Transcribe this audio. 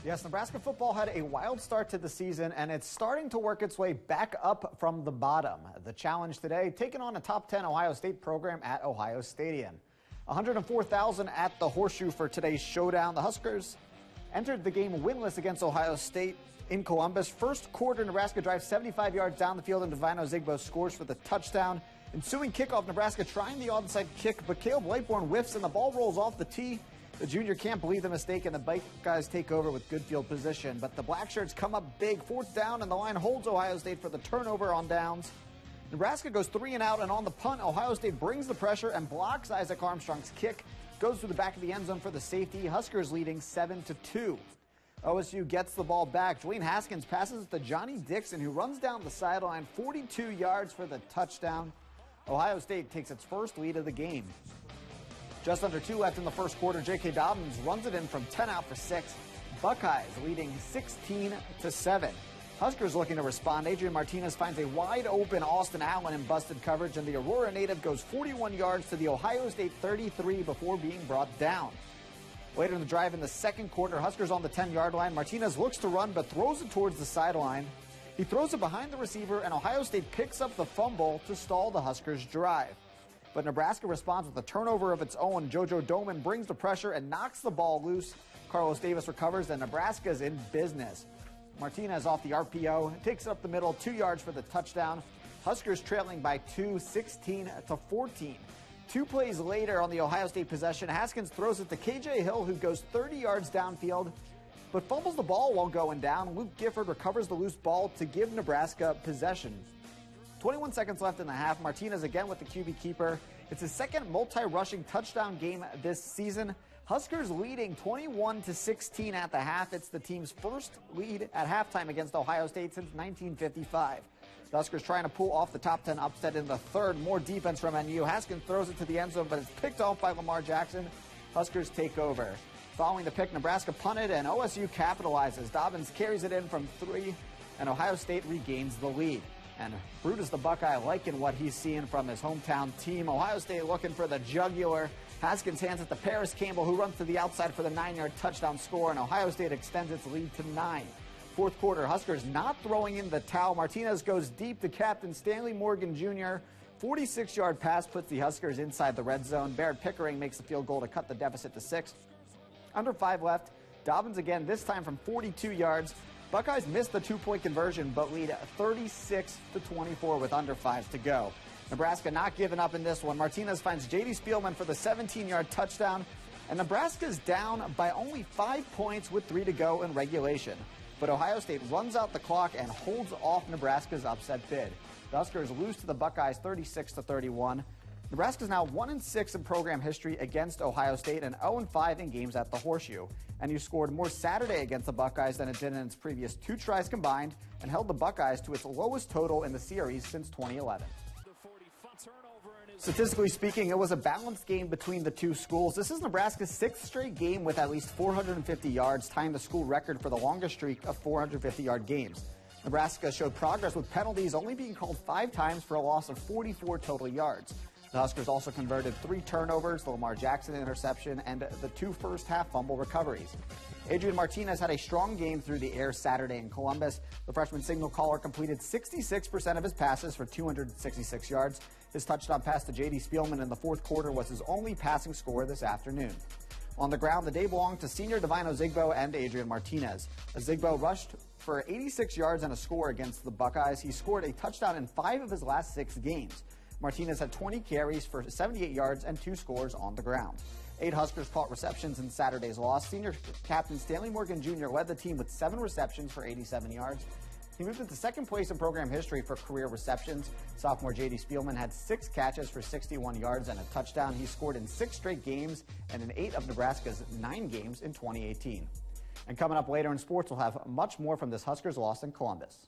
Yes, Nebraska football had a wild start to the season, and it's starting to work its way back up from the bottom. The challenge today, taking on a top 10 Ohio State program at Ohio Stadium. 104,000 at the Horseshoe for today's showdown. The Huskers entered the game winless against Ohio State in Columbus. First quarter, Nebraska drives 75 yards down the field, and Divino Zigbo scores for the touchdown. Ensuing kickoff, Nebraska trying the onside kick, but Caleb Lightbourne whiffs, and the ball rolls off the tee. The junior can't believe the mistake, and the Buckeyes take over with good field position. But the Blackshirts come up big, fourth down, and the line holds Ohio State for the turnover on downs. Nebraska goes 3 and out, and on the punt, Ohio State brings the pressure and blocks Isaac Armstrong's kick. Goes through the back of the end zone for the safety. Huskers leading 7-2. OSU gets the ball back. Dwayne Haskins passes it to Johnny Dixon, who runs down the sideline 42 yards for the touchdown. Ohio State takes its first lead of the game. Just under 2 left in the first quarter, J.K. Dobbins runs it in from 10 out for 6. Buckeyes leading 16-7. Huskers looking to respond. Adrian Martinez finds a wide open Austin Allen in busted coverage, and the Aurora native goes 41 yards to the Ohio State 33 before being brought down. Later in the drive in the second quarter, Huskers on the 10-yard line. Martinez looks to run but throws it towards the sideline. He throws it behind the receiver, and Ohio State picks up the fumble to stall the Huskers' drive. But Nebraska responds with a turnover of its own. JoJo Doman brings the pressure and knocks the ball loose. Carlos Davis recovers, and Nebraska's in business. Martinez off the RPO, takes it up the middle, 2 yards for the touchdown. Huskers trailing by 2, 16-14. 2 plays later on the Ohio State possession, Haskins throws it to KJ Hill, who goes 30 yards downfield, but fumbles the ball while going down. Luke Gifford recovers the loose ball to give Nebraska possession. 21 seconds left in the half. Martinez again with the QB keeper. It's his second multi-rushing touchdown game this season. Huskers leading 21-16 at the half. It's the team's first lead at halftime against Ohio State since 1955. The Huskers trying to pull off the top 10 upset in the third. More defense from NU. Haskins throws it to the end zone, but it's picked off by Lamar Jackson. Huskers take over. Following the pick, Nebraska punted, and OSU capitalizes. Dobbins carries it in from 3, and Ohio State regains the lead. And Brutus the Buckeye liking what he's seeing from his hometown team. Ohio State looking for the jugular. Haskins hands it to Paris Campbell, who runs to the outside for the 9-yard touchdown score, and Ohio State extends its lead to 9. Fourth quarter, Huskers not throwing in the towel. Martinez goes deep to captain Stanley Morgan Jr. 46-yard pass puts the Huskers inside the red zone. Barrett Pickering makes the field goal to cut the deficit to 6. Under 5 left. Dobbins again, this time from 42 yards. Buckeyes missed the 2-point conversion, but lead 36-24 with under 5 to go. Nebraska not giving up in this one. Martinez finds J.D. Spielman for the 17-yard touchdown, and Nebraska's down by only 5 points with 3 to go in regulation. But Ohio State runs out the clock and holds off Nebraska's upset bid. The Huskers lose to the Buckeyes 36-31. Nebraska's now 1-6 in program history against Ohio State and 0-5 in games at the Horseshoe. And you scored more Saturday against the Buckeyes than it did in its previous 2 tries combined, and held the Buckeyes to its lowest total in the series since 2011. Statistically speaking, it was a balanced game between the two schools. This is Nebraska's 6th straight game with at least 450 yards, tying the school record for the longest streak of 450-yard games. Nebraska showed progress with penalties only being called 5 times for a loss of 44 total yards. The Huskers also converted 3 turnovers, the Lamar Jackson interception, and the 2 first-half fumble recoveries. Adrian Martinez had a strong game through the air Saturday in Columbus. The freshman signal caller completed 66% of his passes for 266 yards. His touchdown pass to J.D. Spielman in the fourth quarter was his only passing score this afternoon. On the ground, the day belonged to senior Divino Zigbo and Adrian Martinez. Zigbo rushed for 86 yards and a score against the Buckeyes. He scored a touchdown in 5 of his last 6 games. Martinez had 20 carries for 78 yards and 2 scores on the ground. 8 Huskers caught receptions in Saturday's loss. Senior captain Stanley Morgan Jr. led the team with 7 receptions for 87 yards. He moved into second place in program history for career receptions. Sophomore J.D. Spielman had 6 catches for 61 yards and a touchdown. He scored in 6 straight games and in 8 of Nebraska's 9 games in 2018. And coming up later in sports, we'll have much more from this Huskers loss in Columbus.